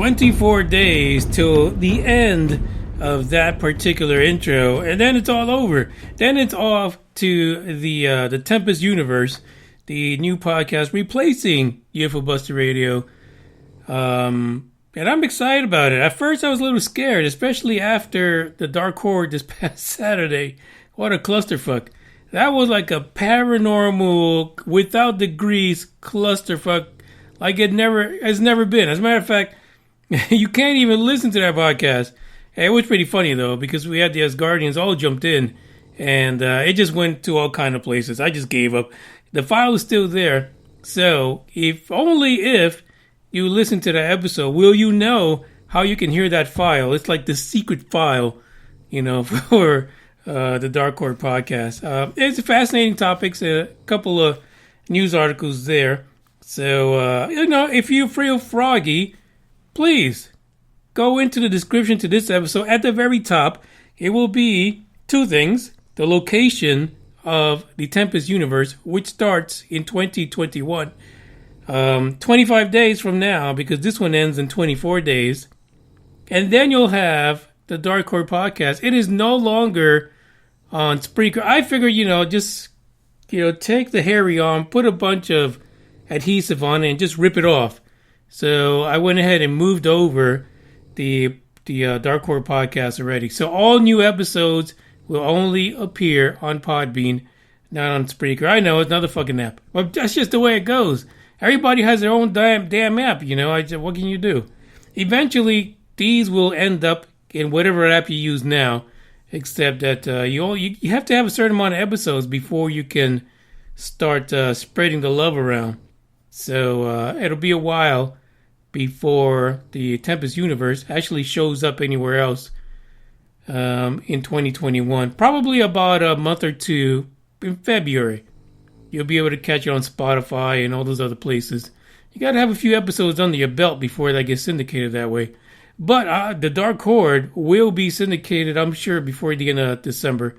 24 days till the end of that particular intro, and then it's all over. Then it's off to the Tempest Universe, the new podcast replacing UFO Buster Radio. And I'm excited about it. At first I was a little scared, especially after the Dark Horde this past Saturday. What a clusterfuck. That was like a paranormal, without degrees, clusterfuck like it's never been. As a matter of fact, you can't even listen to that podcast. It was pretty funny, though, because we had the Asgardians all jumped in, and it just went to all kind of places. I just gave up. The file is still there, so if you listen to that episode, will you know how you can hear that file? It's like the secret file, for the Dark Horde podcast. It's fascinating topics, a couple of news articles there. So, if you feel froggy, please go into the description to this episode. At the very top, it will be two things. The location of the Tempest Universe, which starts in 2021. 25 days from now, because this one ends in 24 days. And then you'll have the Dark Horde podcast. It is no longer on Spreaker. I figure, just, take the Harry on, put a bunch of adhesive on it, and just rip it off. So I went ahead and moved over the Dark Horde podcast already. So all new episodes will only appear on Podbean, not on Spreaker. I know, it's another fucking app. But that's just the way it goes. Everybody has their own damn app, what can you do? Eventually, these will end up in whatever app you use now, except that you have to have a certain amount of episodes before you can start spreading the love around. So it'll be a while before the Tempest Universe actually shows up anywhere else in 2021. Probably about a month or two in February. You'll be able to catch it on Spotify and all those other places. You got to have a few episodes under your belt before that gets syndicated that way. But the Dark Horde will be syndicated, I'm sure, before the end of December.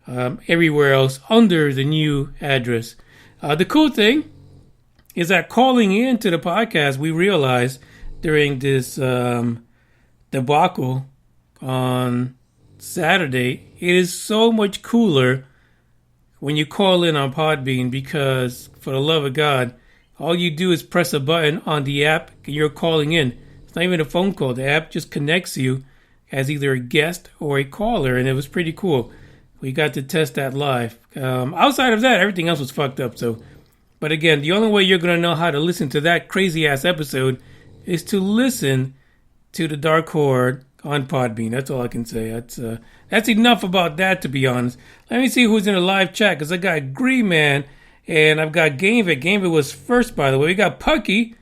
Everywhere else under the new address. The cool thing is that calling into the podcast, we realized during this debacle on Saturday, it is so much cooler when you call in on Podbean, because for the love of God, all you do is press a button on the app and you're calling in. It's not even a phone call. The app just connects you as either a guest or a caller, and it was pretty cool. We got to test that live. Outside of that, everything else was fucked up. But again, the only way you're going to know how to listen to that crazy-ass episode is to listen to the Dark Horde on Podbean. That's all I can say. That's enough about that, to be honest. Let me see who's in the live chat, because I got Green Man, and I've got Gamevit. Gamevit was first, by the way. We got Pucky.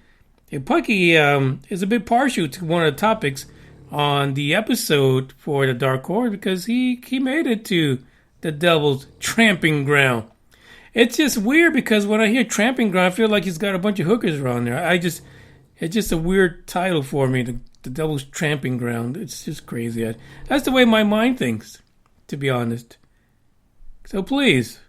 And Pucky is a bit partial to one of the topics on the episode for the Dark Horde, because he made it to the Devil's Tramping Ground. It's just weird, because when I hear Tramping Ground, I feel like he's got a bunch of hookers around there. It's just a weird title for me, the Devil's Tramping Ground. It's just crazy. That's the way my mind thinks, to be honest. So please,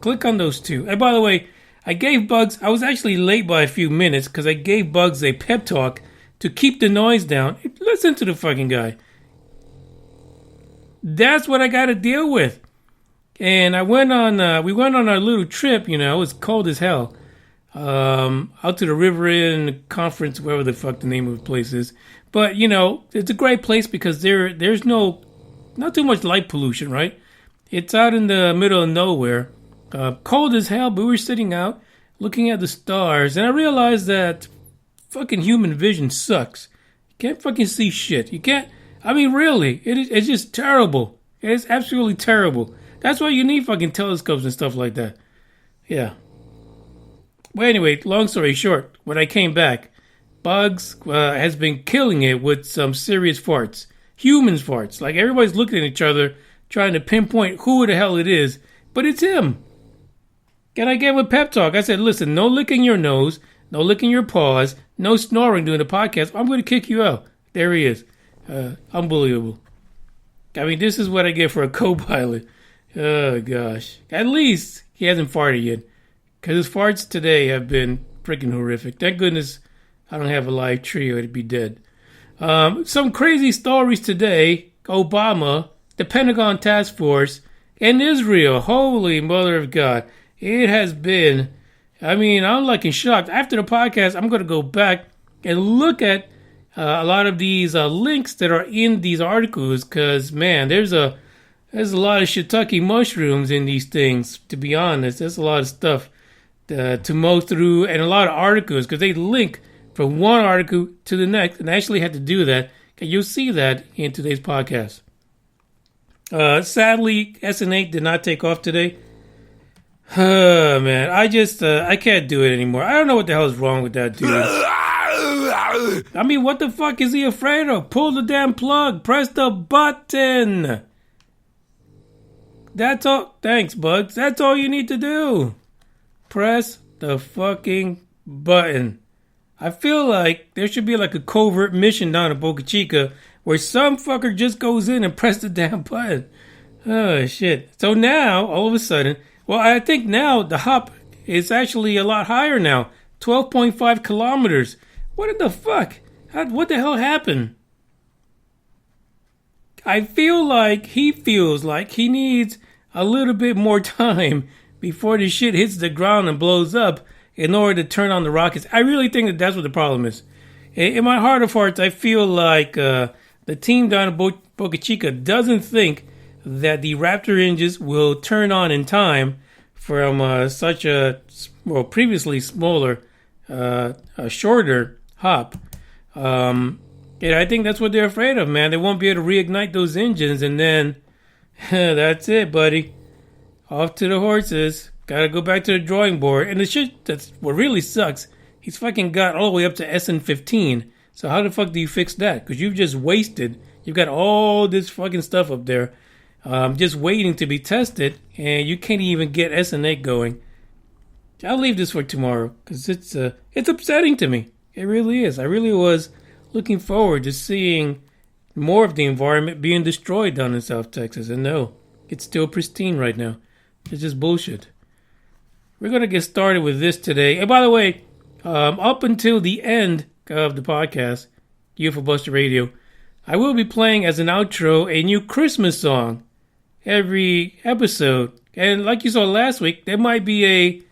click on those two. And by the way, I gave Bugs, I was actually late by a few minutes, because I gave Bugs a pep talk to keep the noise down. Listen to the fucking guy. That's what I got to deal with. And we went on our little trip, it was cold as hell. Out to the River Inn Conference, wherever the fuck the name of the place is. But, it's a great place because there's not too much light pollution, right? It's out in the middle of nowhere. Cold as hell, but we were sitting out looking at the stars, and I realized that fucking human vision sucks. You can't fucking see shit. You can't, really, it's just terrible. It's absolutely terrible. That's why you need fucking telescopes and stuff like that. Yeah. Well, anyway, long story short, when I came back, Bugs has been killing it with some serious farts. Humans farts. Like, everybody's looking at each other, trying to pinpoint who the hell it is, but it's him. And I gave him a pep talk. I said, listen, no licking your nose, no licking your paws, no snoring during the podcast. I'm going to kick you out. There he is. Unbelievable. This is what I get for a co-pilot. Oh, gosh. At least he hasn't farted yet. Because his farts today have been freaking horrific. Thank goodness I don't have a live tree or it'd be dead. Some crazy stories today. Obama, the Pentagon Taskforce, and Israel. Holy mother of God. It has been, I'm like in shock. After the podcast, I'm going to go back and look at a lot of these links that are in these articles because, man, there's a lot of shiitake mushrooms in these things, to be honest. There's a lot of stuff to mow through and a lot of articles because they link from one article to the next, and I actually had to do that. And you'll see that in today's podcast. Sadly, SN8 did not take off today. Man, I can't do it anymore. I don't know what the hell is wrong with that dude. What the fuck is he afraid of? Pull the damn plug. Press the button. That's all. Thanks, Bugs. That's all you need to do. Press the fucking button. I feel like there should be like a covert mission down at Boca Chica where some fucker just goes in and presses the damn button. Oh, shit. So now, all of a sudden, well, I think now the hop is actually a lot higher now. 12.5 kilometers. What in the fuck? What the hell happened? I feel like he feels like he needs a little bit more time before the shit hits the ground and blows up in order to turn on the rockets. I really think that that's what the problem is. In my heart of hearts, I feel like the team down at Boca Chica doesn't think that the Raptor engines will turn on in time from such a, previously smaller, a shorter hop. And I think that's what they're afraid of, man. They won't be able to reignite those engines, and then that's it, buddy. Off to the horses. Gotta go back to the drawing board. And the shit that's what really sucks, he's fucking got all the way up to SN15. So how the fuck do you fix that? Because you've just wasted. You've got all this fucking stuff up there just waiting to be tested, and you can't even get SN8 going. I'll leave this for tomorrow because it's upsetting to me. It really is. I really was looking forward to seeing more of the environment being destroyed down in South Texas. And no, it's still pristine right now. It's just bullshit. We're going to get started with this today. And by the way, up until the end of the podcast, UFO Buster Radio, I will be playing as an outro a new Christmas song every episode. And like you saw last week, there might be a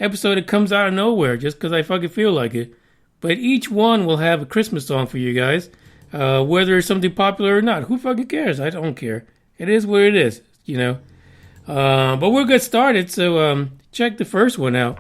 episode that comes out of nowhere just because I fucking feel like it. But each one will have a Christmas song for you guys. Whether it's something popular or not. Who fucking cares? I don't care. It is what it is, you know. But we'll get started, so check the first one out.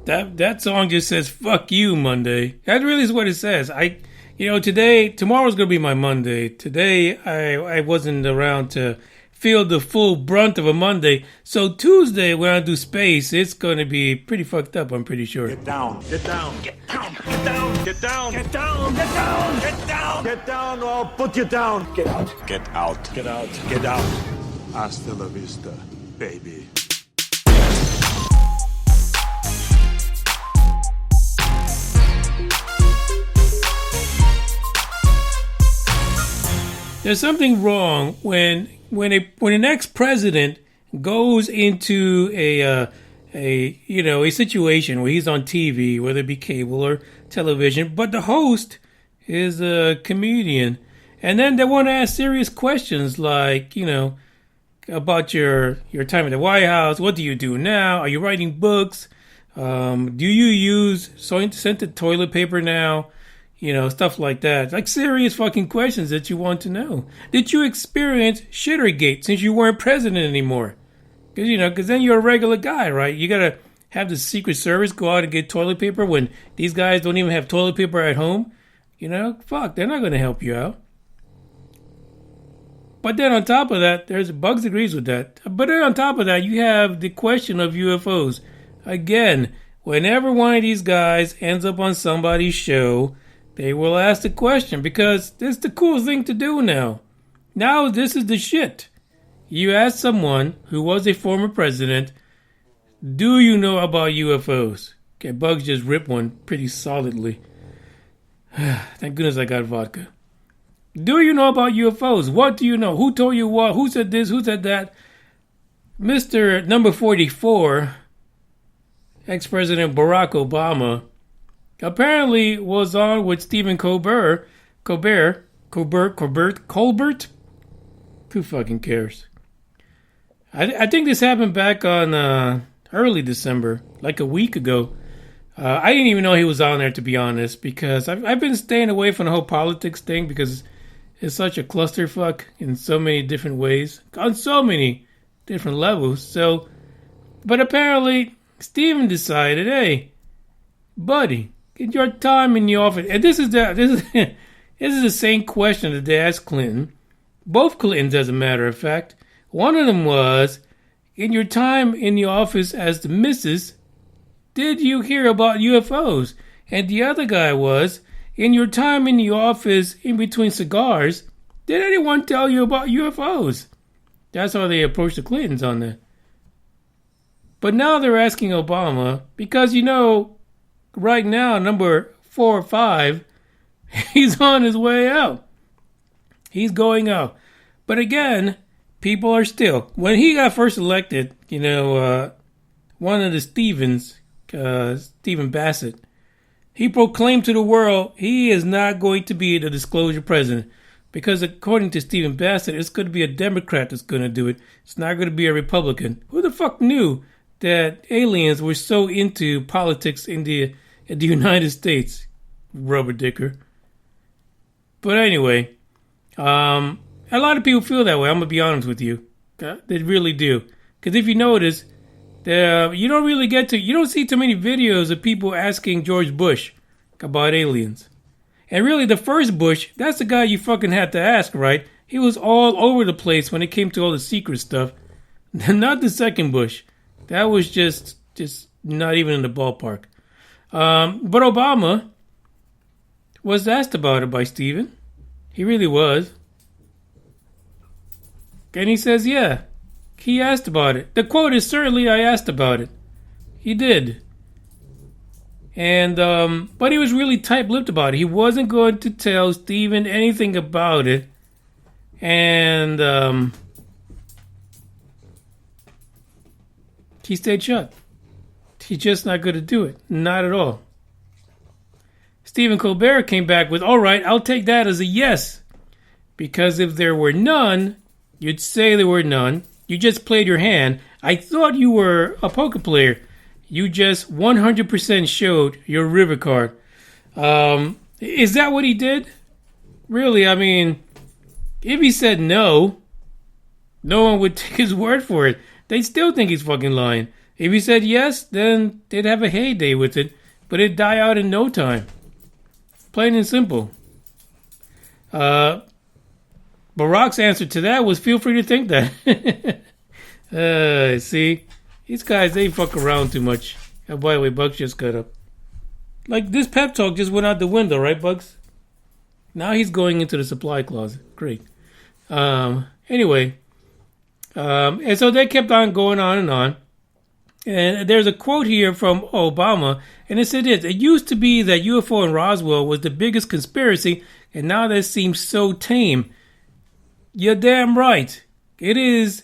That song just says "fuck you" Monday. That really is what it says. Tomorrow's gonna be my Monday. Today I wasn't around to feel the full brunt of a Monday. So Tuesday when I do space, it's gonna be pretty fucked up. I'm pretty sure. Get down. Get down. Get down. Get down. Get down. Get down. Get down. Get down. Get down. Or I'll put you down. Get out. Get out. Get out. Get out. Hasta la vista, baby. There's something wrong when an ex-president goes into a situation where he's on TV, whether it be cable or television, but the host is a comedian, and then they want to ask serious questions like, about your time at the White House. What do you do now? Are you writing books? Do you use scented toilet paper now? Stuff like that. Like serious fucking questions that you want to know. Did you experience Shittergate since you weren't president anymore? Because then you're a regular guy, right? You gotta have the Secret Service go out and get toilet paper when these guys don't even have toilet paper at home. Fuck, they're not gonna help you out. But then on top of that, Bugs agrees with that. But then on top of that, you have the question of UFOs. Again, whenever one of these guys ends up on somebody's show, they will ask the question because it's the cool thing to do now. Now this is the shit. You ask someone who was a former president, do you know about UFOs? Okay, Bugs just ripped one pretty solidly. Thank goodness I got vodka. Do you know about UFOs? What do you know? Who told you what? Who said this? Who said that? Mr. Number 44, ex-President Barack Obama, apparently was on with Stephen Colbert. Who fucking cares? I think this happened back on early December, like a week ago. I didn't even know he was on there, to be honest, because I've been staying away from the whole politics thing because it's such a clusterfuck in so many different ways, on so many different levels. So, but apparently Stephen decided, hey, buddy, get your time in the office. And this is the same question that they asked Clinton. Both Clintons, as a matter of fact. One of them was, in your time in the office as the missus, did you hear about UFOs? And the other guy was, in your time in the office in between cigars, did anyone tell you about UFOs? That's how they approached the Clintons on that. But now they're asking Obama, because right now, number 4 or 5, he's on his way out. He's going out. But again, people are still. When he got first elected, one of the Stevens, Stephen Bassett, he proclaimed to the world he is not going to be the disclosure president. Because according to Stephen Bassett, it's going to be a Democrat that's going to do it. It's not going to be a Republican. Who the fuck knew that aliens were so into politics in the United States? Rubber dicker. But anyway, a lot of people feel that way. I'm going to be honest with you. They really do. Because if you notice, you don't see too many videos of people asking George Bush about aliens. And really, the first Bush, that's the guy you fucking had to ask, right? He was all over the place when it came to all the secret stuff. Not the second Bush. That was just not even in the ballpark. But Obama was asked about it by Stephen. He really was. And he says, yeah, he asked about it. The quote is, certainly I asked about it. He did. And, but he was really tight-lipped about it. He wasn't going to tell Stephen anything about it. And, he stayed shut. He's just not going to do it. Not at all. Stephen Colbert came back with, all right, I'll take that as a yes. Because if there were none, you'd say there were none. You just played your hand. I thought you were a poker player. You just 100% showed your river card. Is that what he did? Really, I mean, if he said no one would take his word for it. They'd still think he's fucking lying. If he said yes, then they'd have a heyday with it, but it'd die out in no time. Plain and simple. Barack's answer to that was, feel free to think that. See? These guys, they fuck around too much. Oh, by the way, Bugs just got up. Like, this pep talk just went out the window, right, Bugs? Now he's going into the supply closet. Great. Anyway. And so they kept on going on and on. And there's a quote here from Obama, and it said this: it used to be that UFO in Roswell was the biggest conspiracy, and now that seems so tame. You're damn right. It is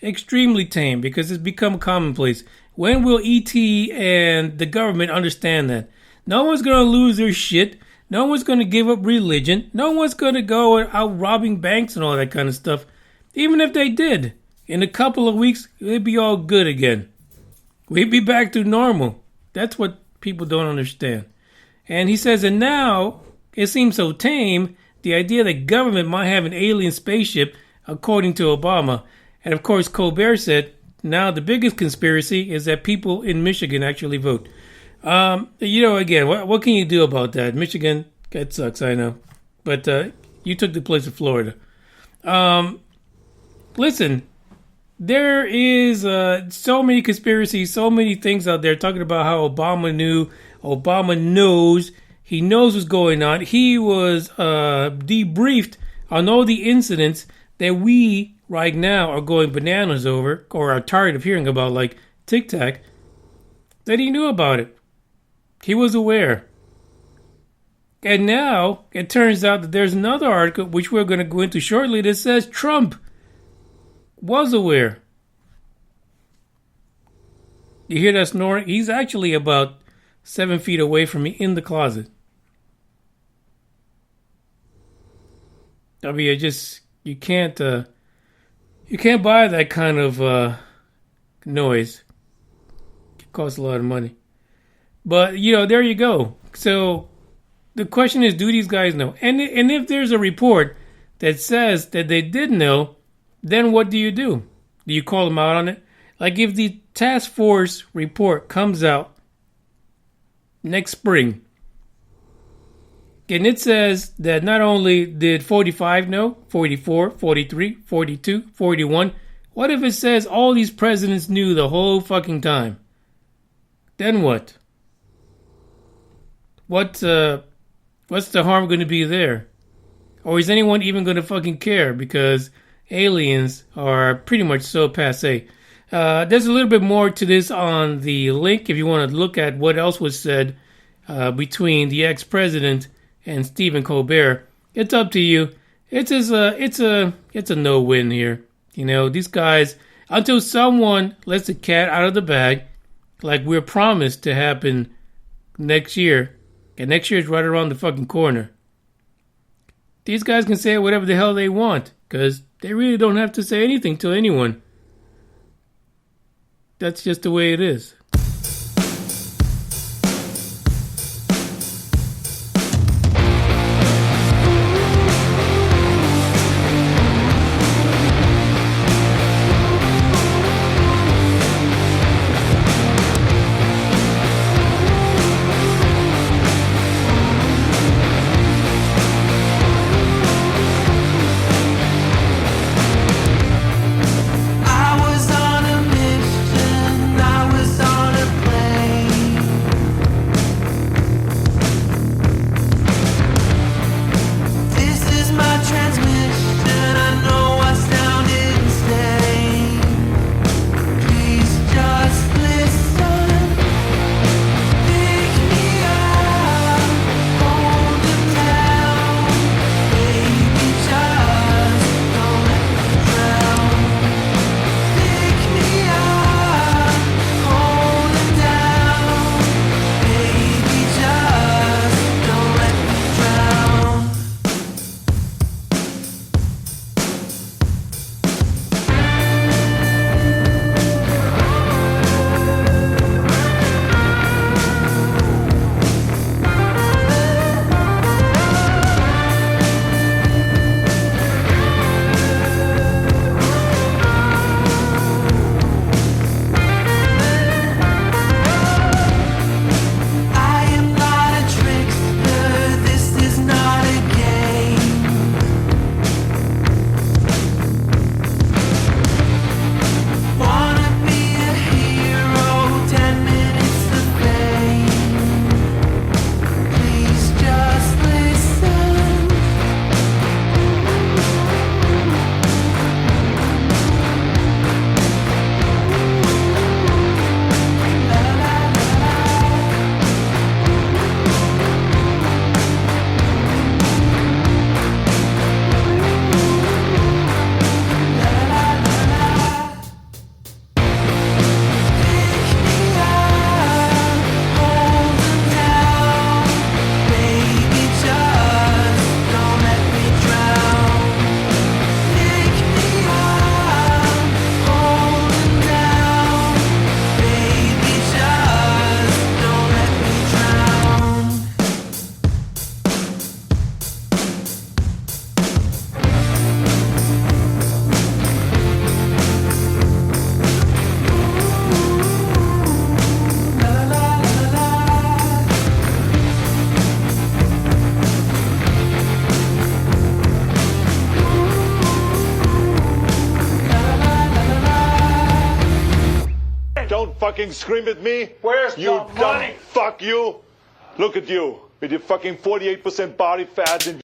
extremely tame because it's become commonplace. When will ET and the government understand that? No one's going to lose their shit. No one's going to give up religion. No one's going to go out robbing banks and all that kind of stuff. Even if they did, in a couple of weeks, it'd be all good again. We'd be back to normal. That's what people don't understand. And he says, and now it seems so tame, the idea that government might have an alien spaceship, according to Obama. And of course, Colbert said, now the biggest conspiracy is that people in Michigan actually vote. Again, what can you do about that? Michigan, that sucks, I know. But you took the place of Florida. Listen, there is so many conspiracies, so many things out there talking about how Obama knew, Obama knows, he knows what's going on. He was debriefed on all the incidents that we right now are going bananas over or are tired of hearing about, like Tic Tac, that he knew about it. He was aware. And now it turns out that there's another article, which we're going to go into shortly, that says Trump was aware. You hear that snoring? He's actually about 7 feet away from me in the closet. I mean, you can't buy that kind of noise. It costs a lot of money. But, there you go. So the question is, do these guys know? And if there's a report that says that they did know, then what do you do? Do you call them out on it? Like if the task force report comes out next spring, and it says that not only did 45 know, 44, 43, 42, 41, what if it says all these presidents knew the whole fucking time? Then what? What's the harm going to be there? Or is anyone even going to fucking care? Because aliens are pretty much so passé. There's a little bit more to this on the link if you want to look at what else was said between the ex-president and Stephen Colbert. It's up to you. It's a no-win here. These guys, until someone lets the cat out of the bag, like we're promised to happen next year, and next year is right around the fucking corner. These guys can say whatever the hell they want, because they really don't have to say anything to anyone. That's just the way it is. I was on a mission, I was on fucking scream at me? Where's you the dumb money? fuck you? Look at you with your fucking 48% body fat and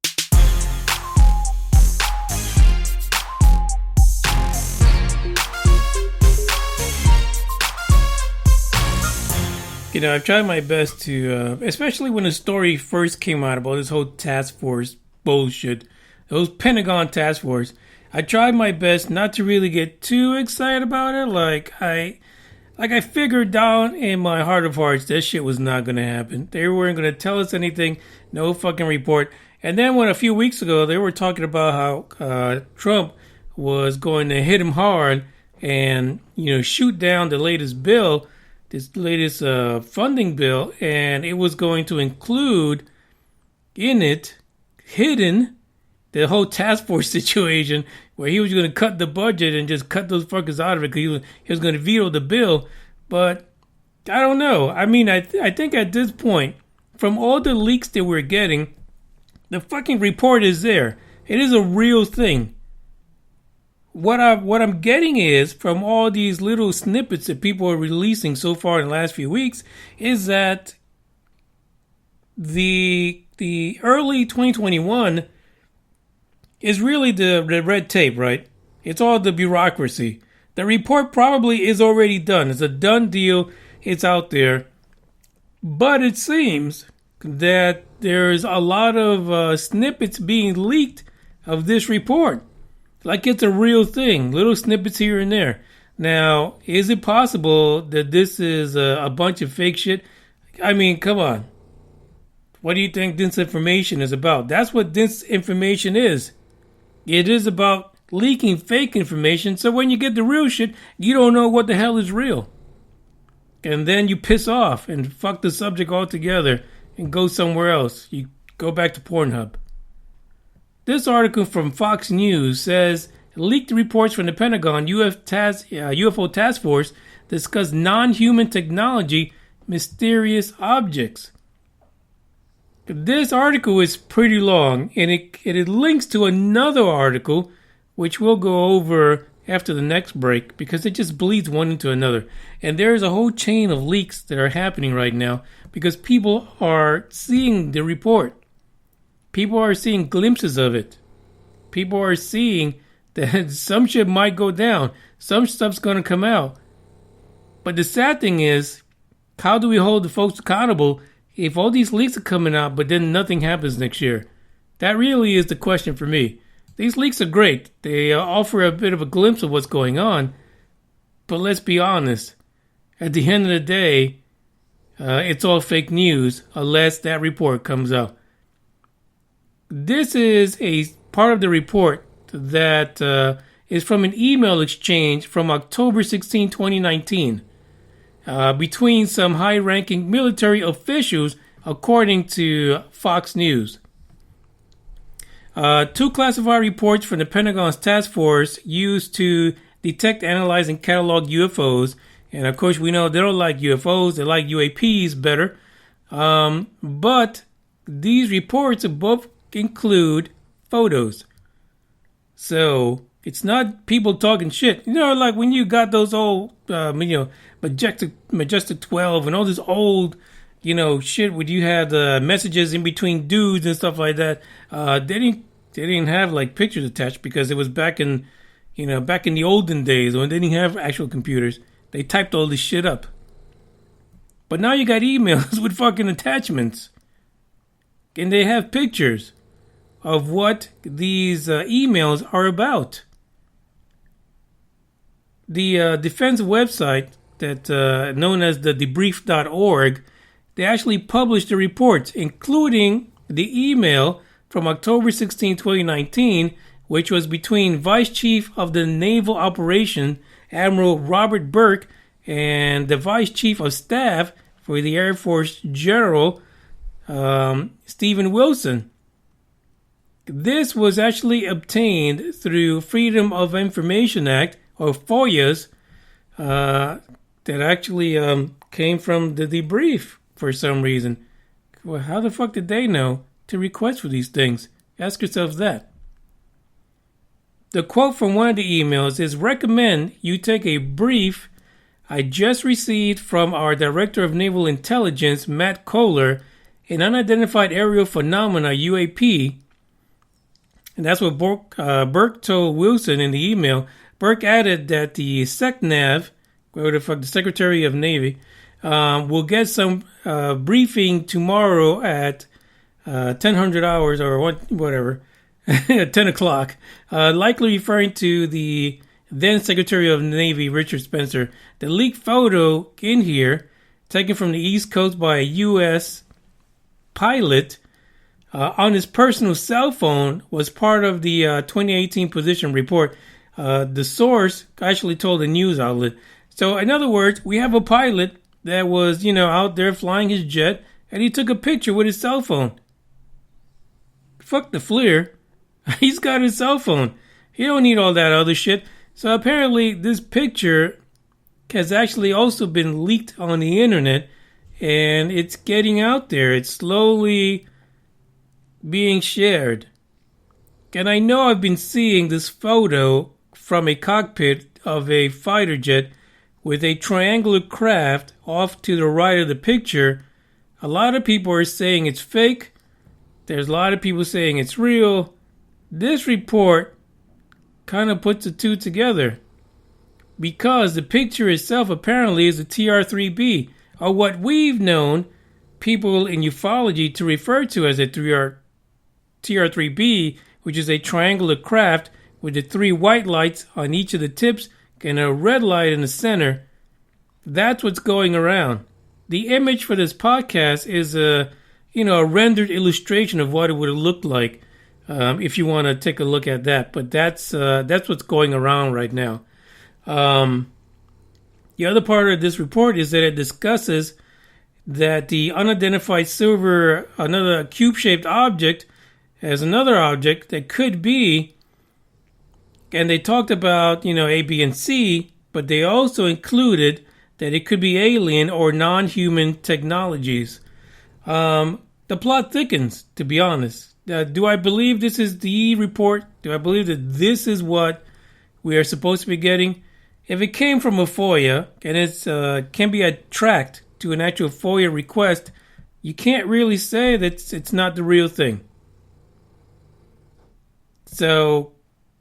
You know, I've tried my best to, especially when the story first came out about this whole task force bullshit, those Pentagon Taskforce, I tried my best not to really get too excited about it. Like I figured down in my heart of hearts that shit was not going to happen. They weren't going to tell us anything, no fucking report. And then when a few weeks ago they were talking about how Trump was going to hit him hard and, you know, shoot down the latest bill, this latest funding bill, and it was going to include in it, hidden, the whole task force situation where he was going to cut the budget and just cut those fuckers out of it because he was going to veto the bill. But I don't know. I mean, I think at this point, from all the leaks that we're getting, the fucking report is there. It is a real thing. What I'm getting is, from all these little snippets that people are releasing so far in the last few weeks, is that the early 2021 is really the red tape, right? It's all the bureaucracy. The report probably is already done. It's a done deal. It's out there. But it seems that there's a lot of snippets being leaked of this report. Like it's a real thing. Little snippets here and there. Now, is it possible that this is a bunch of fake shit? I mean, come on. What do you think disinformation is about? That's what disinformation is. It is about leaking fake information, so when you get the real shit, you don't know what the hell is real. And then you piss off and fuck the subject altogether and go somewhere else. You go back to Pornhub. This article from Fox News says leaked reports from the Pentagon UFO Task Force discuss non-human technology, mysterious objects. This article is pretty long, and it links to another article, which we'll go over after the next break, because it just bleeds one into another. And there's a whole chain of leaks that are happening right now, because people are seeing the report. People are seeing glimpses of it. People are seeing that some shit might go down. Some stuff's going to come out. But the sad thing is, how do we hold the folks accountable if all these leaks are coming out, but then nothing happens next year? That really is the question for me. These leaks are great. They offer a bit of a glimpse of what's going on. But let's be honest. At the end of the day, it's all fake news unless that report comes out. This is a part of the report that is from an email exchange from October 16, 2019. Between some high-ranking military officials, according to Fox News. Two classified reports from the Pentagon's task force used to detect, analyze, and catalog UFOs. And of course, we know they don't like UFOs; they like UAPs better. But these reports both include photos. So it's not people talking shit. You know, like when you got those old, Majestic 12 and all this old, shit where you had messages in between dudes and stuff like that. They didn't have like pictures attached because it was back in the olden days when they didn't have actual computers. They typed all this shit up. But now you got emails with fucking attachments. And they have pictures of what these emails are about. The defense website that known as the debrief.org, they actually published the reports, including the email from October 16, 2019, which was between Vice Chief of the Naval Operation, Admiral Robert Burke, and the Vice Chief of Staff for the Air Force General, Stephen Wilson. This was actually obtained through Freedom of Information Act, or FOIAs, that actually came from the debrief for some reason. Well, how the fuck did they know to request for these things? Ask yourselves that. The quote from one of the emails is, recommend you take a brief I just received from our Director of Naval Intelligence, Matt Kohler, an unidentified aerial phenomena, UAP. And that's what Burke told Wilson in the email. Burke added that the SecNav, whatever the fuck, the Secretary of Navy, will get some briefing tomorrow at 1000 hours or whatever, 10 o'clock, likely referring to the then Secretary of Navy, Richard Spencer. The leaked photo in here, taken from the East Coast by a U.S. pilot on his personal cell phone, was part of the 2018 position report. The source actually told a news outlet. So, in other words, we have a pilot that was, out there flying his jet, and he took a picture with his cell phone. Fuck the FLIR. He's got his cell phone. He don't need all that other shit. So apparently this picture has actually also been leaked on the internet, and it's getting out there. It's slowly being shared. And I know I've been seeing this photo from a cockpit of a fighter jet with a triangular craft off to the right of the picture. A lot of people are saying it's fake. There's a lot of people saying it's real. This report kind of puts the two together, because the picture itself apparently is a TR-3B, or what we've known people in ufology to refer to as a TR-3B, which is a triangular craft with the 3 white lights on each of the tips and a red light in the center. That's what's going around. The image for this podcast is a rendered illustration of what it would have looked like. If you want to take a look at that. But that's what's going around right now. The other part of this report is that it discusses that the unidentified silver, another cube-shaped object, as another object that could be, and they talked about, A, B, and C, but they also included that it could be alien or non-human technologies. The plot thickens, to be honest. Do I believe this is the report? Do I believe that this is what we are supposed to be getting? If it came from a FOIA and it can be tracked to an actual FOIA request, you can't really say that it's not the real thing. So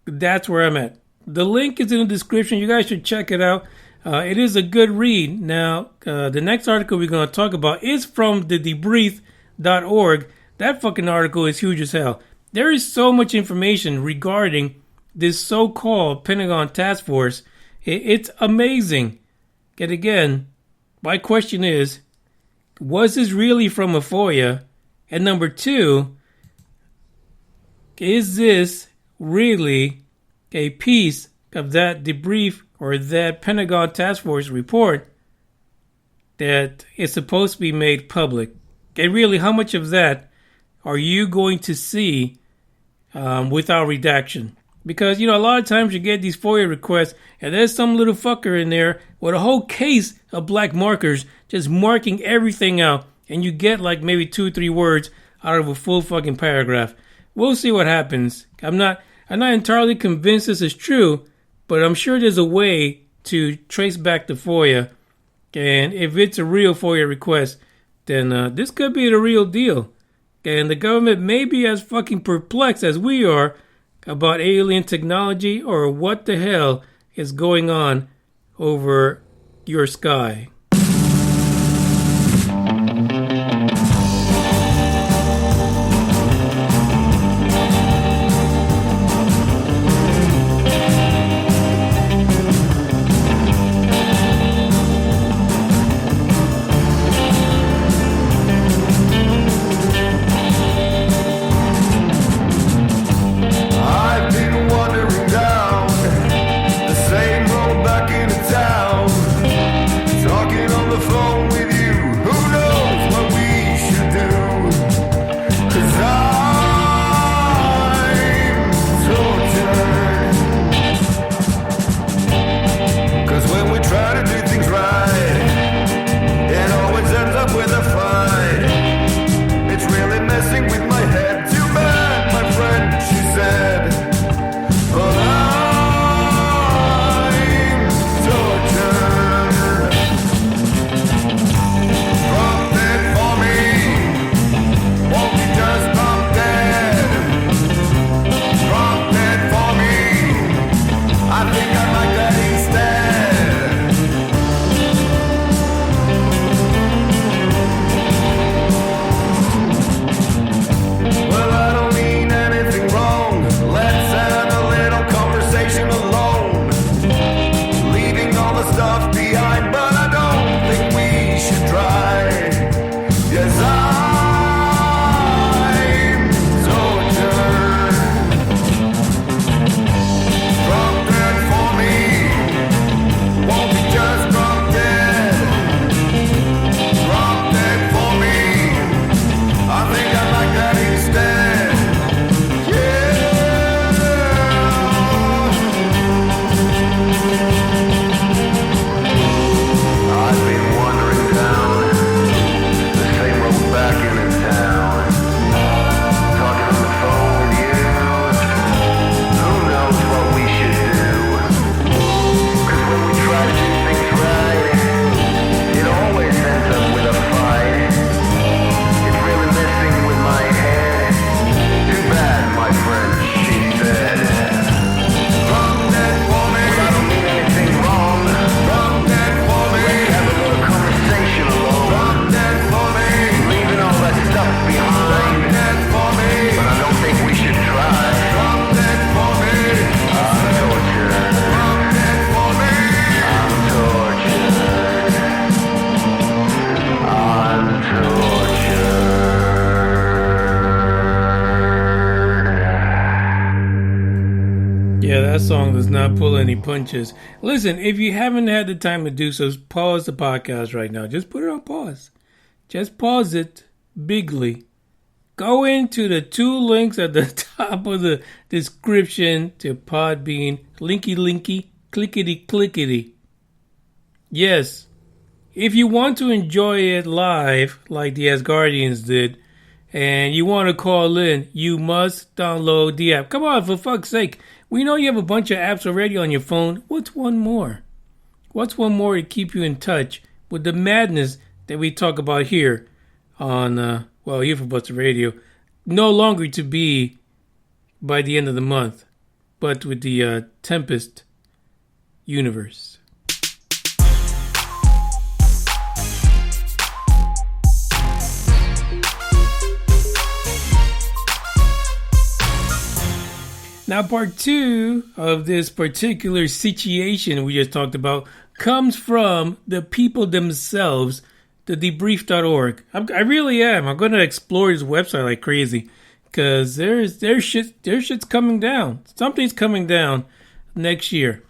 that's where I'm at. The link is in the description. You guys should check it out. It is a good read. Now, the next article we're going to talk about is from the debrief.org. That fucking article is huge as hell. There is so much information regarding this so-called Pentagon Taskforce. It's amazing. And again, my question is, was this really from a FOIA? And number 2, is this really a piece of that debrief or that Pentagon Taskforce report that is supposed to be made public? And really, how much of that are you going to see without redaction? Because, a lot of times you get these FOIA requests and there's some little fucker in there with a whole case of black markers just marking everything out, and you get like maybe 2 or 3 words out of a full fucking paragraph. We'll see what happens. I'm not entirely convinced this is true, but I'm sure there's a way to trace back the FOIA. And if it's a real FOIA request, then this could be the real deal. And the government may be as fucking perplexed as we are about alien technology or what the hell is going on over your sky. Talking That song does not pull any punches. Listen, if you haven't had the time to do so, pause the podcast right now. Just put it on pause. Just pause it bigly. Go into the 2 links at the top of the description to Podbean. Linky, clickety. Yes, if you want to enjoy it live, like the Asgardians did, and you want to call in, you must download the app. Come on, for fuck's sake. We know you have a bunch of apps already on your phone. What's one more? What's one more to keep you in touch with the madness that we talk about here on, UFO Buster Radio? No longer to be by the end of the month, but with the Tempest universe. Now, part 2 of this particular situation we just talked about comes from the people themselves, the debrief.org. I really am. I'm going to explore this website like crazy because there's shit's coming down. Something's coming down next year.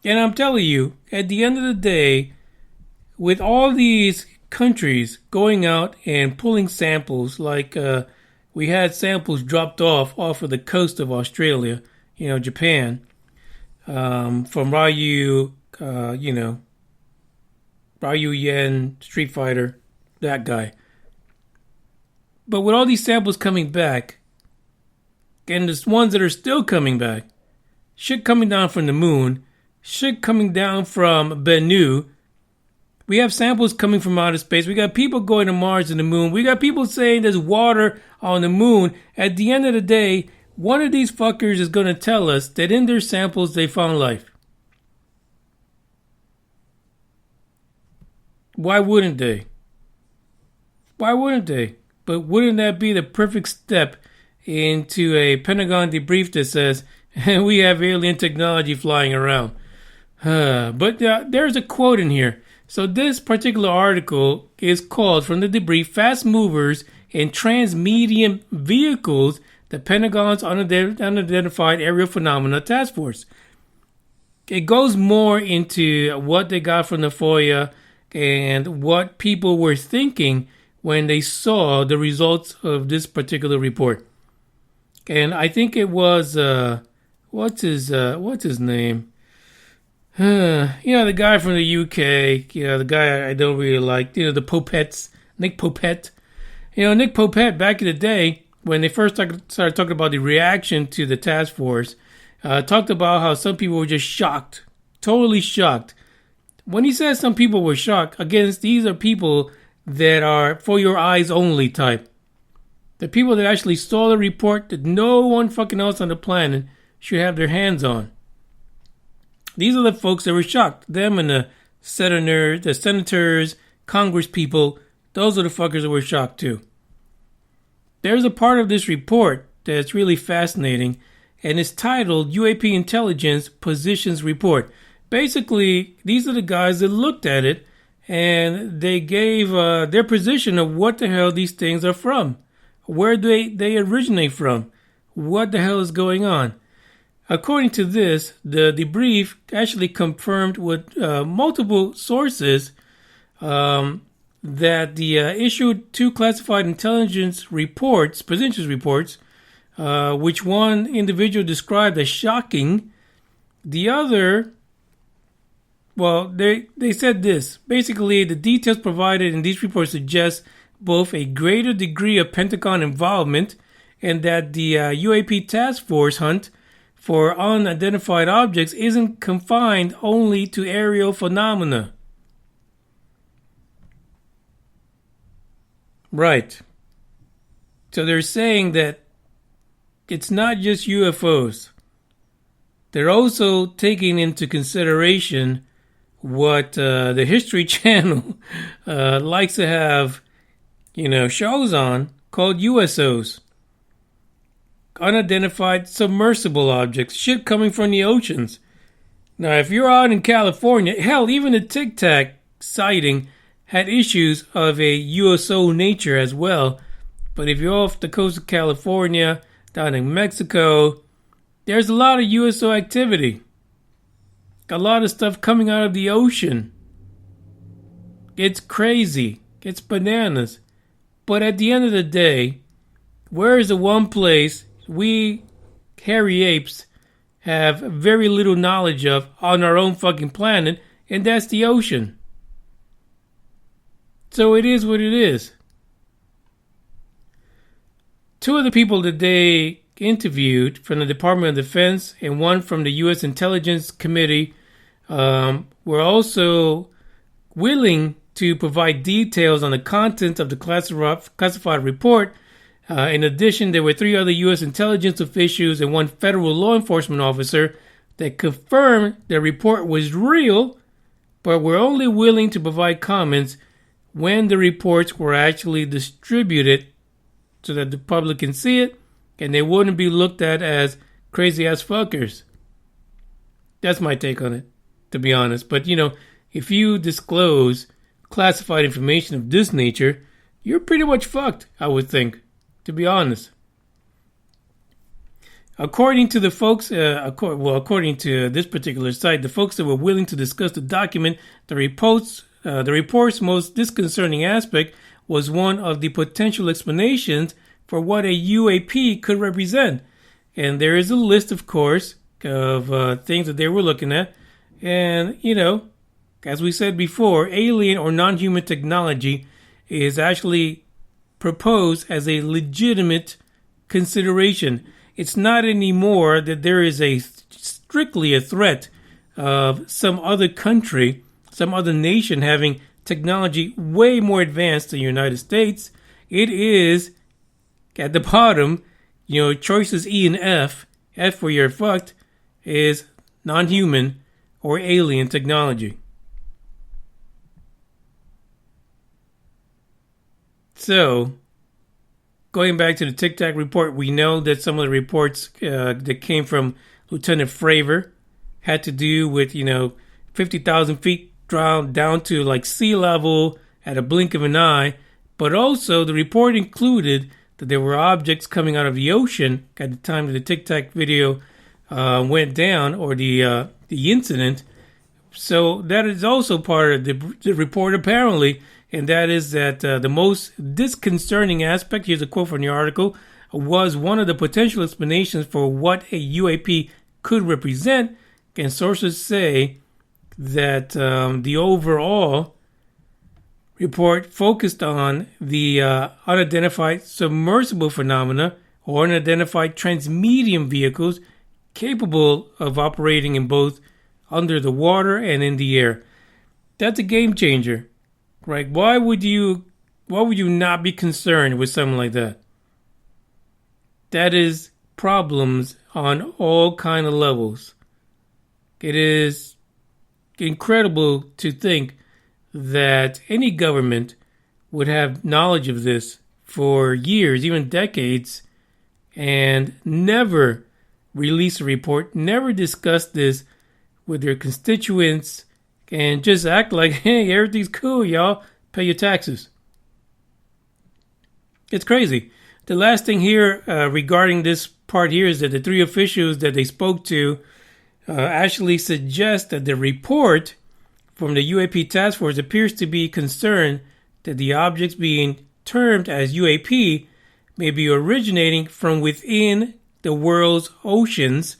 And I'm telling you, at the end of the day, with all these countries going out and pulling samples like we had samples dropped off of the coast of Australia, Japan, from Ryu, Ryu Yen, Street Fighter, that guy. But with all these samples coming back, and the ones that are still coming back, shit coming down from the moon, shit coming down from Bennu, we have samples coming from outer space. We got people going to Mars and the moon. We got people saying there's water on the moon. At the end of the day, one of these fuckers is going to tell us that in their samples they found life. Why wouldn't they? Why wouldn't they? But wouldn't that be the perfect step into a Pentagon debrief that says, we have alien technology flying around? But there's a quote in here. So this particular article is called, from the debrief, Fast Movers and Transmedium Vehicles, the Pentagon's Unidentified Aerial Phenomena Task Force. It goes more into what they got from the FOIA and what people were thinking when they saw the results of this particular report. And I think it was, what's his name? The guy from the UK, the guy I don't really like, the Popettes, Nick Popette. Nick Popette, back in the day, when they first started talking about the reaction to the task force, talked about how some people were just shocked, totally shocked. When he says some people were shocked, again, these are people that are for your eyes only type. The people that actually saw the report that no one fucking else on the planet should have their hands on. These are the folks that were shocked. Them and the senators, Congress people, those are the fuckers that were shocked too. There's a part of this report that's really fascinating, and it's titled UAP Intelligence Positions Report. Basically, these are the guys that looked at it, and they gave their position of what the hell these things are from, where they originate from, what the hell is going on. According to this, the debrief actually confirmed with multiple sources that the issued 2 classified intelligence reports, positions reports, which one individual described as shocking. The other, they said this. Basically, the details provided in these reports suggest both a greater degree of Pentagon involvement and that the UAP task force hunt for unidentified objects isn't confined only to aerial phenomena. Right. So they're saying that it's not just UFOs. They're also taking into consideration what the History Channel likes to have, shows on called USOs. Unidentified submersible objects, shit coming from the oceans. Now, if you're out in California, hell, even the Tic Tac sighting had issues of a USO nature as well. But if you're off the coast of California, down in Mexico, There's a lot of USO activity. A lot of stuff coming out of the ocean. It's crazy. It's bananas. But at the end of the day, where is the one place we hairy apes have very little knowledge of on our own fucking planet, and that's the ocean. So it is what it is. Two of the people that they interviewed from the Department of Defense and one from the U.S. Intelligence Committee were also willing to provide details on the content of the classified report. In addition, there were 3 other U.S. intelligence officials and 1 federal law enforcement officer that confirmed the report was real, but were only willing to provide comments when the reports were actually distributed so that the public can see it and they wouldn't be looked at as crazy-ass fuckers. That's my take on it, to be honest. But, if you disclose classified information of this nature, you're pretty much fucked, I would think, to be honest. According to the folks, according to this particular site, the folks that were willing to discuss the document, the report's most disconcerting aspect was one of the potential explanations for what a UAP could represent. And there is a list, of course, of things that they were looking at. And, as we said before, alien or non-human technology is actually proposed as a legitimate consideration. It's not anymore that there is strictly a threat of some other country, some other nation having technology way more advanced than the United States. It is, at the bottom, choices E and F, F where you're fucked, is non-human or alien technology. So, going back to the Tic Tac report, we know that some of the reports that came from Lieutenant Fravor had to do with, 50,000 feet down to like sea level at a blink of an eye. But also the report included that there were objects coming out of the ocean at the time that the Tic Tac video went down, or the incident. So that is also part of the report, apparently. And that is that the most disconcerting aspect, here's a quote from the article, was one of the potential explanations for what a UAP could represent. And sources say that the overall report focused on the unidentified submersible phenomena or unidentified transmedium vehicles capable of operating in both under the water and in the air. That's a game changer. Right? Why would you not be concerned with something like that? That is problems on all kind of levels. It is incredible to think that any government would have knowledge of this for years, even decades, and never release a report, never discuss this with their constituents, and just act like, hey, everything's cool, y'all. Pay your taxes. It's crazy. The last thing here regarding this part here is that the 3 officials that they spoke to actually suggest that the report from the UAP task force appears to be concerned that the objects being termed as UAP may be originating from within the world's oceans.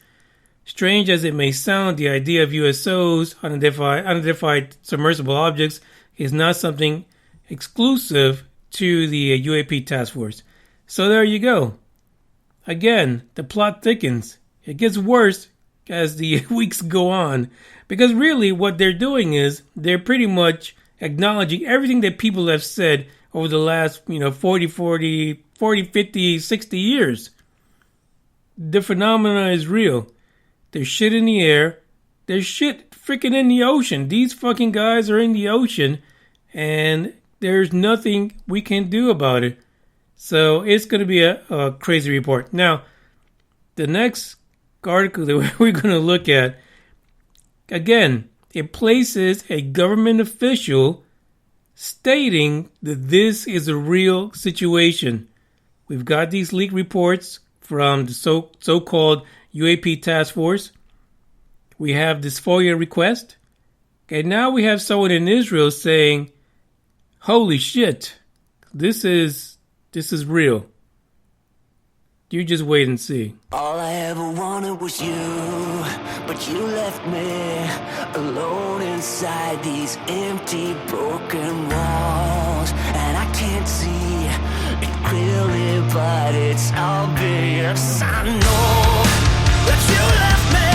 Strange as it may sound, the idea of USOs, unidentified submersible objects, is not something exclusive to the UAP task force. So there you go. Again, the plot thickens. It gets worse as the weeks go on. Because really what they're doing is they're pretty much acknowledging everything that people have said over the last 40, 50, 60 years. The phenomena is real. There's shit in the air. There's shit freaking in the ocean. These fucking guys are in the ocean, and there's nothing we can do about it. So it's going to be a crazy report. Now, the next article that we're going to look at, again, it places a government official stating that this is a real situation. We've got these leaked reports from the so-called UAP Taskforce. We have this FOIA request. And now we have someone in Israel saying, holy shit, this is real. You just wait and see. All I ever wanted was you, but you left me alone inside these empty, broken walls. And I can't see it clearly, but it's obvious. I know that you left me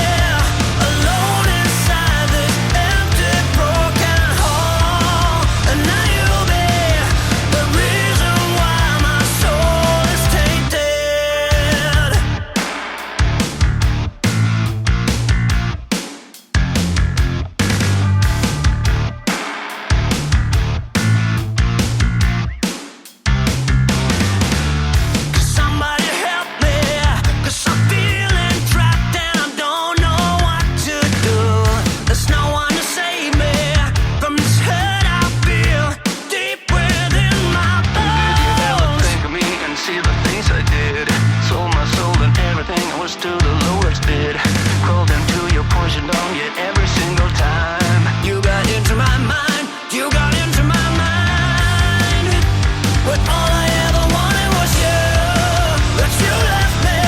alone inside this empty, broken hall. And now you'll be the reason why my soul is tainted. Somebody help me, 'cause I'm feeling trapped and I don't know what to do. There's no one to save me from this hurt I feel deep within my bones. Did you ever think of me and see the things I did? Sold my soul and everything, I was to the lowest bid. Crawled into your poison dome, yet every single time you got into my mind, you got into my mind. But all I ever wanted was you. But you left me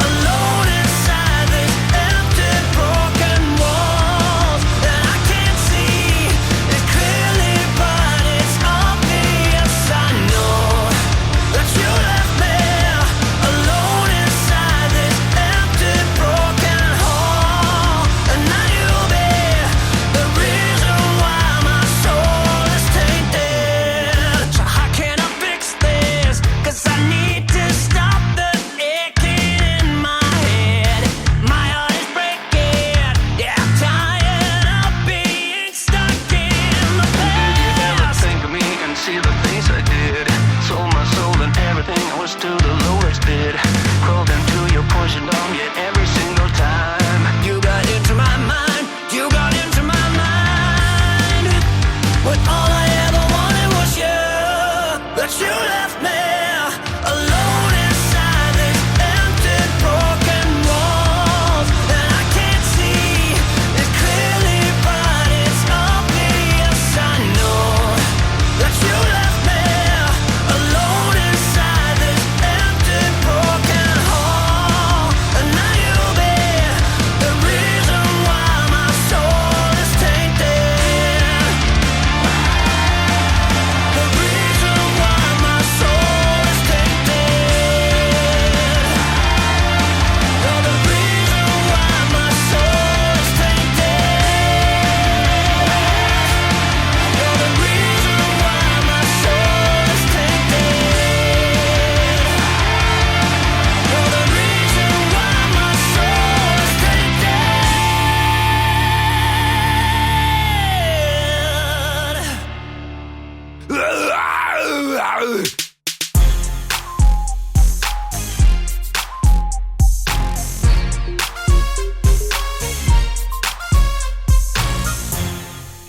alone inside these empty, broken walls. And I can't see it clearly, but it's obvious. I know that you left me alone inside this empty, broken hall. And now you'll be the reason why my soul is tainted. So how can I fix this? 'Cause I need to stop the aching in my head. My heart is breaking. Yeah, I'm tired of being stuck in the past. Did you ever think of me and see the things I did? Sold my soul and everything, I was to the lowest bid. Crawled into your poison dome, yet every single time you got into my mind, you got into my mind. But all I ever wanted was you. But you left me alone inside these empty, broken walls. And I can't see it clearly, but it's obvious. I know that you left me alone inside this empty, broken hall. And now you'll be the reason why my soul is tainted. The reason why my soul is tainted. You're the reason why my soul is tainted. You're the reason why my soul is tainted. You're the reason why my soul is tainted.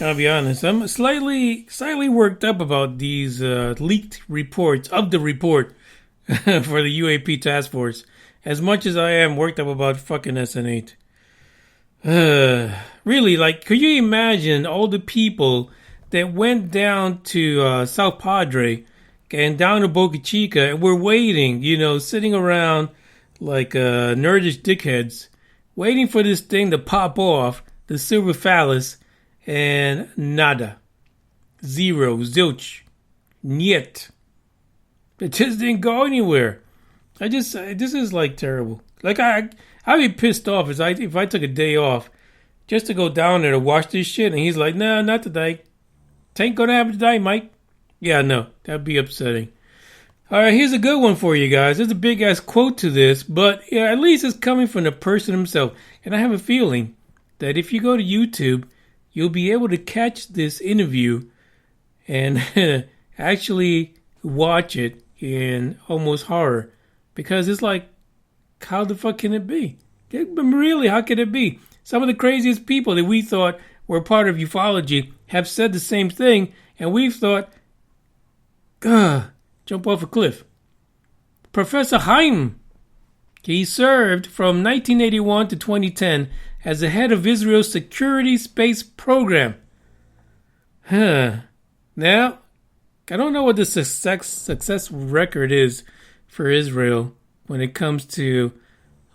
I'll be honest. I'm slightly worked up about these leaked reports of the report for the UAP task force, as much as I am worked up about fucking SN8. Really, like, could you imagine all the people that went down to South Padre and down to Boca Chica and were waiting, sitting around like nerdish dickheads, waiting for this thing to pop off, the silver phallus, and nada. Zero. Zilch. Niet. It just didn't go anywhere. This is like terrible. Like I'd be pissed off if I took a day off just to go down there to watch this shit, and he's like, nah, not today. Tain't gonna happen today, Mike. Yeah, no, that'd be upsetting. Alright, here's a good one for you guys. There's a big ass quote to this, but yeah, at least it's coming from the person himself. And I have a feeling that if you go to YouTube, you'll be able to catch this interview and actually watch it in almost horror. Because it's like, how the fuck can it be? Really, how can it be? Some of the craziest people that we thought were part of ufology have said the same thing, and we've thought, jump off a cliff. Professor Haim He served from 1981 to 2010 as the head of Israel's security space program. Now, I don't know what the success record is for Israel when it comes to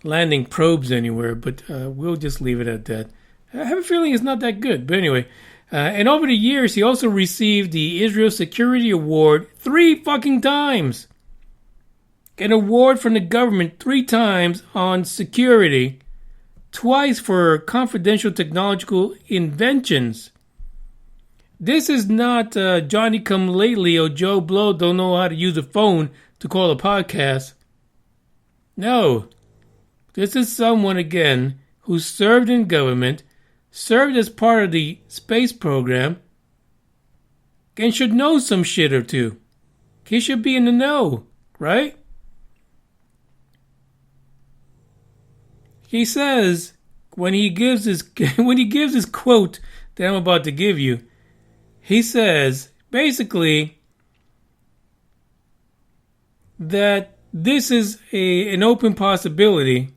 landing probes anywhere, but we'll just leave it at that. I have a feeling it's not that good, but anyway. And over the years, he also received the Israel Security Award 3 fucking times. An award from the government 3 times on security, twice for confidential technological inventions. This is not Johnny Come Lately or Joe Blow don't know how to use a phone to call a podcast. No. This is someone, again, who served in government, served as part of the space program, and should know some shit or two. He should be in the know, right? He says when he gives his quote that I'm about to give you, he says basically that this is an open possibility,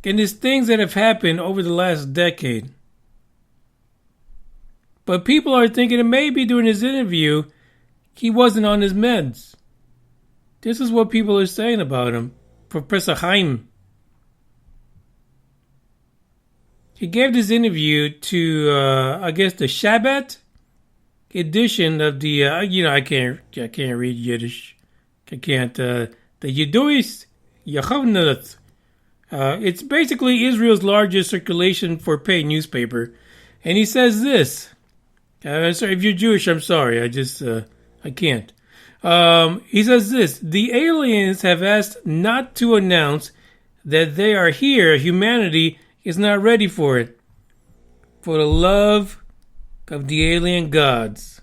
and there's things that have happened over the last decade. But people are thinking that maybe during his interview he wasn't on his meds. This is what people are saying about him. Professor Haim. He gave this interview to, I guess, the Shabbat edition of the, I can't read Yiddish. I can't, the Yeduis Yachavnut. It's basically Israel's largest circulation for paid newspaper. And he says this. Sorry, if you're Jewish, I'm sorry. I can't. He says this. The aliens have asked not to announce that they are here. Humanity is not ready for it. For the love of the alien gods.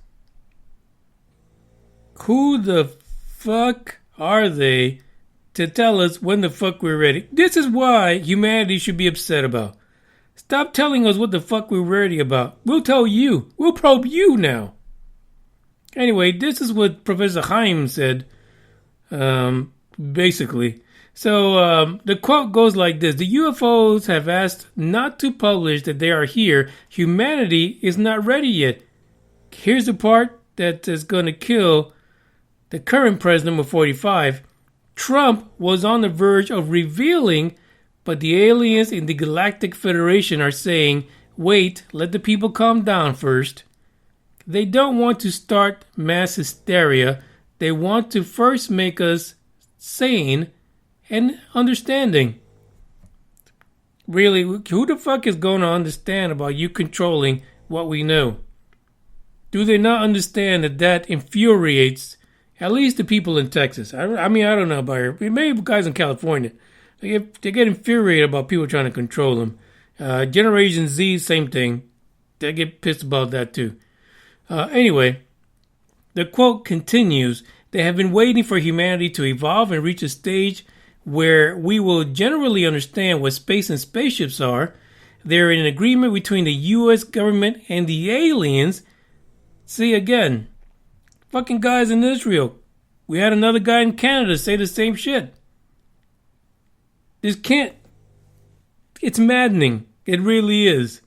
Who the fuck are they to tell us when the fuck we're ready? This is why humanity should be upset about. Stop telling us what the fuck we're ready about. We'll tell you. We'll probe you now. Anyway, this is what Professor Haim said. Basically. So the quote goes like this. The UFOs have asked not to publish that they are here. Humanity is not ready yet. Here's the part that is going to kill the current president of 45. Trump was on the verge of revealing, but the aliens in the Galactic Federation are saying, wait, let the people calm down first. They don't want to start mass hysteria. They want to first make us sane and understanding. Really, who the fuck is going to understand about you controlling what we know? Do they not understand that infuriates at least the people in Texas? I mean, I don't know about here. Maybe guys in California. They get infuriated about people trying to control them. Generation Z, same thing. They get pissed about that too. Anyway, the quote continues. They have been waiting for humanity to evolve and reach a stage where we will generally understand what space and spaceships are. They're in an agreement between the U.S. government and the aliens. See, again, fucking guys in Israel. We had another guy in Canada say the same shit. This can't... It's maddening. It really is.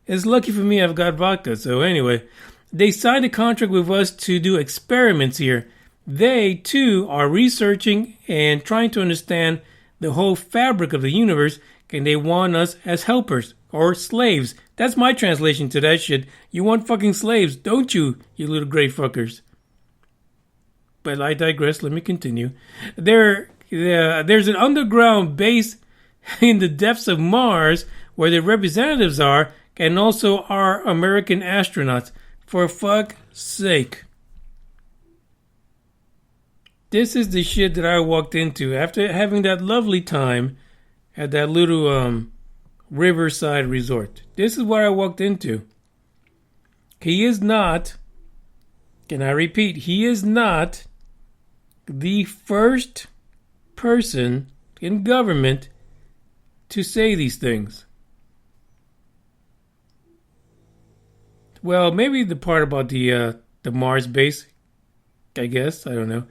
It's lucky for me I've got vodka. So anyway, they signed a contract with us to do experiments here. They, too, are researching and trying to understand the whole fabric of the universe, and they want us as helpers or slaves. That's my translation to that shit. You want fucking slaves, don't you, you little gray fuckers? But I digress. Let me continue. There's an underground base in the depths of Mars where the representatives are, and also our American astronauts. For fuck's sake. This is the shit that I walked into after having that lovely time at that little riverside resort. This is what I walked into. He is not, and I repeat, he is not the first person in government to say these things. Well, maybe the part about the Mars base, I guess. I don't know.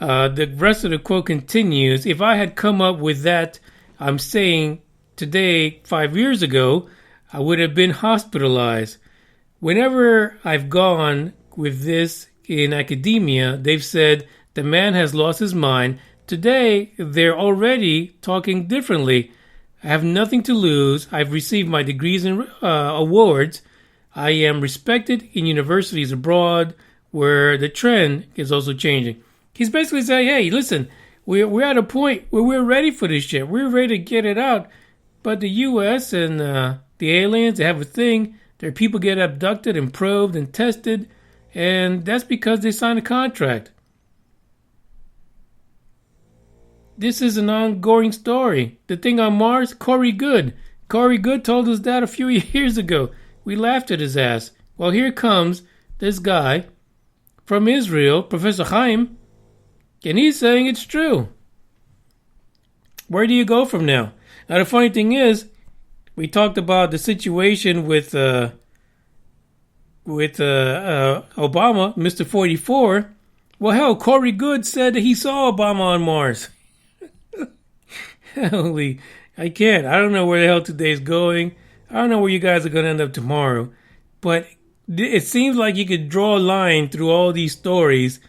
The rest of the quote continues, if I had come up with that I'm saying today 5 years ago, I would have been hospitalized. Whenever I've gone with this in academia, they've said the man has lost his mind. Today, they're already talking differently. I have nothing to lose. I've received my degrees and awards. I am respected in universities abroad, where the trend is also changing. He's basically saying, hey, listen, we're at a point where we're ready for this shit. We're ready to get it out. But the U.S. and the aliens, they have a thing. Their people get abducted and probed and tested, and that's because they signed a contract. This is an ongoing story. The thing on Mars, Corey Goode. Corey Goode told us that a few years ago. We laughed at his ass. Well, here comes this guy from Israel, Professor Chaim, and he's saying it's true. Where do you go from now? Now, the funny thing is, we talked about the situation with Obama, Mr. 44. Well, hell, Corey Goode said that he saw Obama on Mars. Holy, I can't. I don't know where the hell today's going. I don't know where you guys are going to end up tomorrow. But it seems like you could draw a line through all these stories.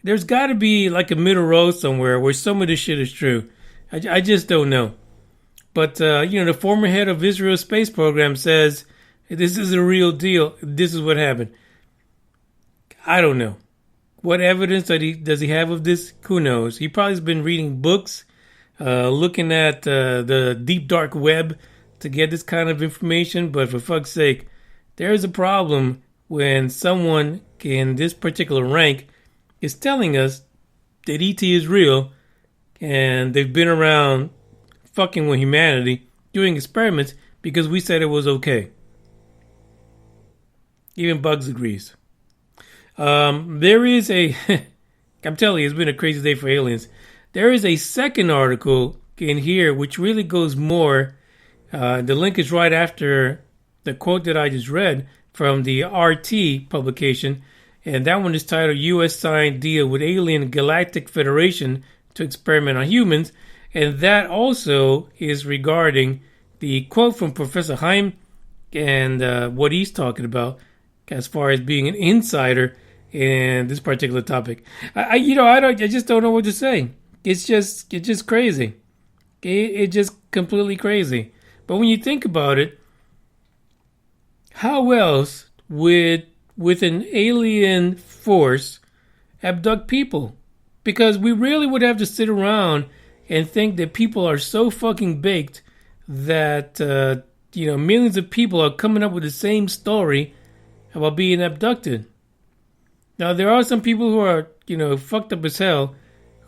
There's got to be like a middle road somewhere where some of this shit is true. I just don't know. But, the former head of Israel's space program says, this is a real deal. This is what happened. I don't know. What evidence does he have of this? Who knows? He probably has been reading books, looking at the deep dark web to get this kind of information. But for fuck's sake, there is a problem when someone in this particular rank is telling us that ET is real and they've been around fucking with humanity, doing experiments because we said it was okay. Even Bugs agrees. There is a, I'm telling you, it's been a crazy day for aliens. There is a second article in here which really goes more. The link is right after the quote that I just read from the RT publication. And that one is titled U.S. Signed Deal with Alien Galactic Federation to Experiment on Humans. And that also is regarding the quote from Professor Chaim and what he's talking about as far as being an insider in this particular topic. I just don't know what to say. It's just crazy. It's just completely crazy. But when you think about it, how else would with an alien force abduct people? Because we really would have to sit around and think that people are so fucking baked that, millions of people are coming up with the same story about being abducted. Now, there are some people who are, fucked up as hell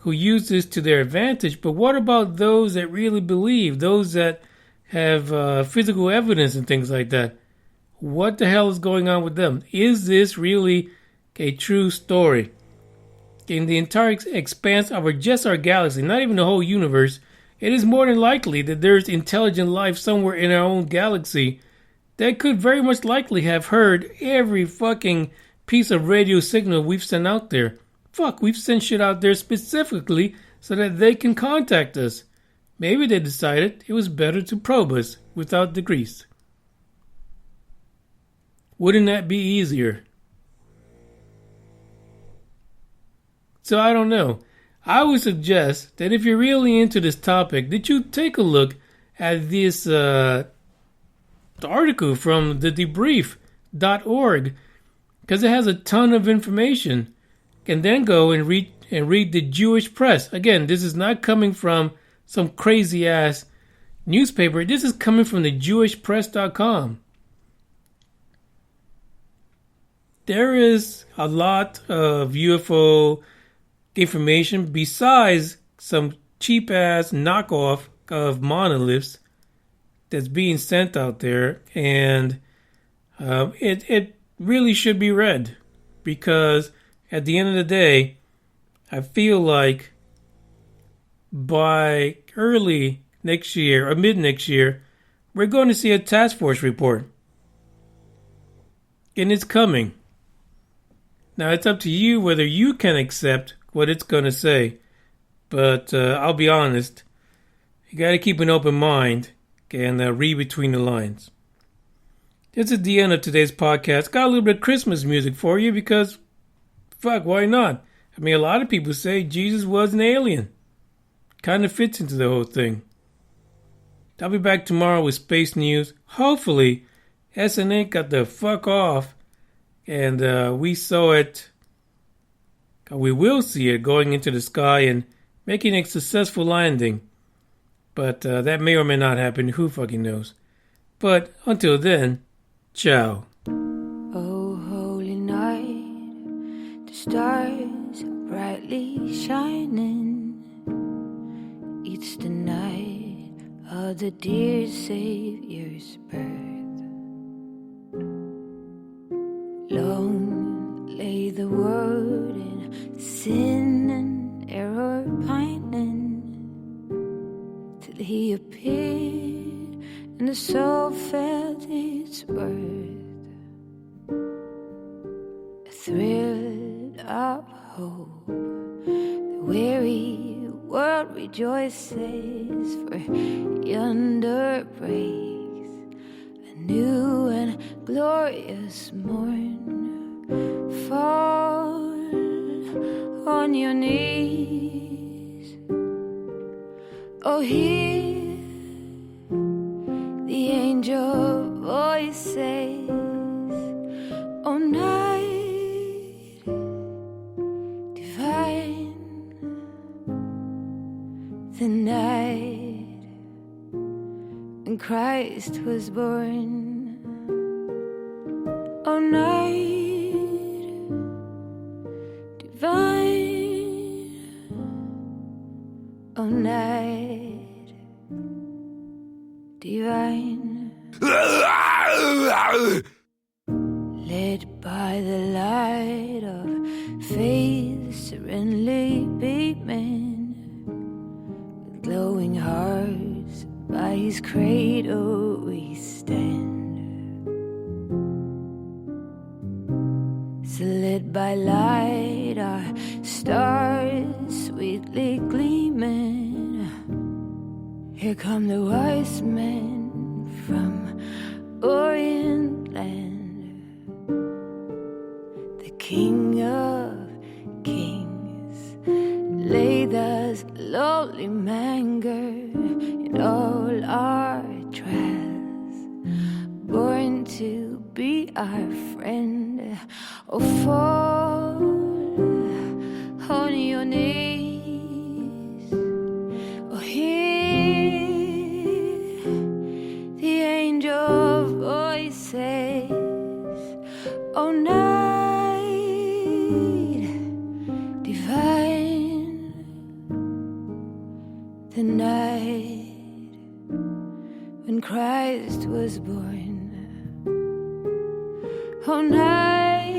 who use this to their advantage. But what about those that really believe, those that have physical evidence and things like that? What the hell is going on with them? Is this really a true story? In the entire expanse of our galaxy, not even the whole universe, it is more than likely that there's intelligent life somewhere in our own galaxy that could very much likely have heard every fucking piece of radio signal we've sent out there. Fuck, we've sent shit out there specifically so that they can contact us. Maybe they decided it was better to probe us without the grease. Wouldn't that be easier? So I don't know. I would suggest that if you're really into this topic, that you take a look at this article from the debrief.org, because it has a ton of information. And then go and read the Jewish press. Again, this is not coming from some crazy ass newspaper. This is coming from the jewishpress.com. There is a lot of UFO information besides some cheap ass knockoff of monoliths that's being sent out there, and it really should be read, because at the end of the day, I feel like by early next year or mid next year, we're going to see a task force report, and it's coming. Now, it's up to you whether you can accept what it's going to say. But I'll be honest, you got to keep an open mind and read between the lines. This is the end of today's podcast. Got a little bit of Christmas music for you because, fuck, why not? I mean, a lot of people say Jesus was an alien. Kind of fits into the whole thing. I'll be back tomorrow with space news. Hopefully, SNA got the fuck off and we saw it. We will see it going into the sky and making a successful landing. But that may or may not happen. Who fucking knows? But until then, ciao. Oh, holy night, the stars are brightly shining. It's the night of the dear Savior's birth. Long lay the world in sin and error pining, till he appeared and the soul felt its worth. A thrill of hope, the weary world rejoices, for yonder breaks a new and glorious morn. Fall on your knees, oh, hear the angel voice says, oh, night divine, the night when Christ was born. Oh, night divine, oh, night divine. Led by the light of faith, serenely beaming, with glowing hearts by his cradle we stand. So led by light, our stars sweetly gleaming, here come the wise men from Orient land. The King of Kings laid thus lowly manger in all our trials, born to be our friend. Oh, fall on your knees, oh, hear the angel voice says, oh, night divine, the night when Christ was born. Oh, night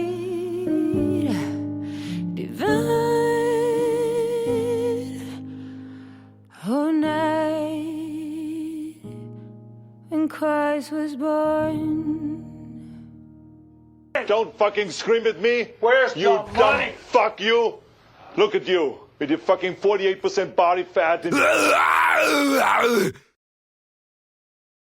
divine, oh, night when Christ was born. Don't fucking scream at me. Where's you the dumb money? fuck you. Look at you with your fucking 48% body fat and